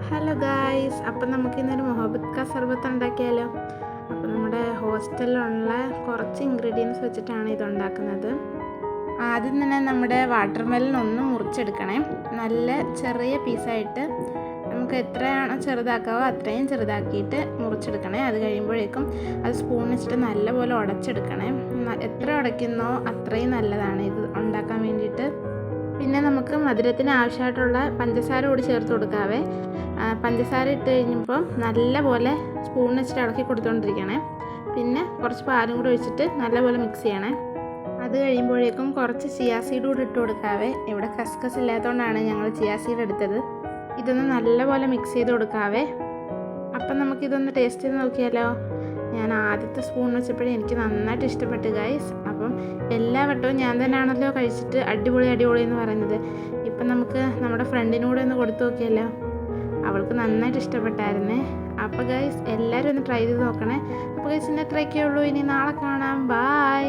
Hello guys, അപ്പം നമുക്കിന്നൊരു മൊഹബത്ത് കാ സർബത്ത് ഉണ്ടാക്കിയാലോ. അപ്പോൾ നമ്മുടെ ഹോസ്റ്റലിലുള്ള കുറച്ച് ഇൻഗ്രീഡിയൻസ് വെച്ചിട്ടാണ് ഇതുണ്ടാക്കുന്നത്. ആദ്യം തന്നെ നമ്മുടെ വാട്ടർമെലൺ ഒന്ന് മുറിച്ചെടുക്കണേ. നല്ല ചെറിയ പീസായിട്ട് നമുക്ക് എത്രയാണോ ചെറുതാക്കാവോ അത്രയും ചെറുതാക്കിയിട്ട് മുറിച്ചെടുക്കണേ. അത് കഴിയുമ്പോഴേക്കും അത് സ്പൂൺ വെച്ചിട്ട് നല്ലപോലെ ഉടച്ചെടുക്കണേ. എത്ര ഉടയ്ക്കുന്നോ അത്രയും നല്ലതാണ് ഇത് ഉണ്ടാക്കാൻ വേണ്ടിയിട്ട്. പിന്നെ നമുക്ക് മധുരത്തിന് ആവശ്യമായിട്ടുള്ള പഞ്ചസാര കൂടി ചേർത്ത് കൊടുക്കാവേ. പഞ്ചസാര ഇട്ട് കഴിഞ്ഞപ്പോൾ നല്ലപോലെ സ്പൂൺ വെച്ചിട്ട് ഇളക്കി കൊടുത്തുകൊണ്ടിരിക്കണേ. പിന്നെ കുറച്ച് പാലും കൂടി ഒഴിച്ചിട്ട് നല്ലപോലെ മിക്സ് ചെയ്യണേ. അത് കഴിയുമ്പോഴേക്കും കുറച്ച് ചിയാ സീഡ് കൂടി ഇട്ട് കൊടുക്കാവേ. ഇവിടെ കസ്കസ് ഇല്ലാത്തതുകൊണ്ടാണ് ഞങ്ങൾ ചിയാ സീഡ് എടുത്തത്. ഇതൊന്ന് നല്ലപോലെ മിക്സ് ചെയ്ത് കൊടുക്കാവേ. അപ്പം നമുക്കിതൊന്ന് ടേസ്റ്റ് ചെയ്ത് നോക്കിയാലോ. ഞാൻ ആദ്യത്തെ സ്പൂൺ വെച്ചപ്പോഴേ എനിക്ക് നന്നായിട്ട് ഇഷ്ടപ്പെട്ടു ഗൈസ്. അപ്പം എല്ലാ വട്ടവും ഞാൻ തന്നെയാണല്ലോ കഴിച്ചിട്ട് അടിപൊളി എന്ന് പറയുന്നത്. ഇപ്പം നമുക്ക് നമ്മുടെ ഫ്രണ്ടിനൂടെ ഒന്ന് കൊടുത്തു നോക്കിയാലോ. അവൾക്ക് നന്നായിട്ട് ഇഷ്ടപ്പെട്ടായിരുന്നേ. അപ്പോൾ ഗൈസ് എല്ലാവരും ഒന്ന് ട്രൈ ചെയ്ത് നോക്കണേ. അപ്പോൾ ഗൈസ് ഇന്ന് ഇത്രയൊക്കെ ഉള്ളൂ. ഇനി നാളെ കാണാം. ബായ്.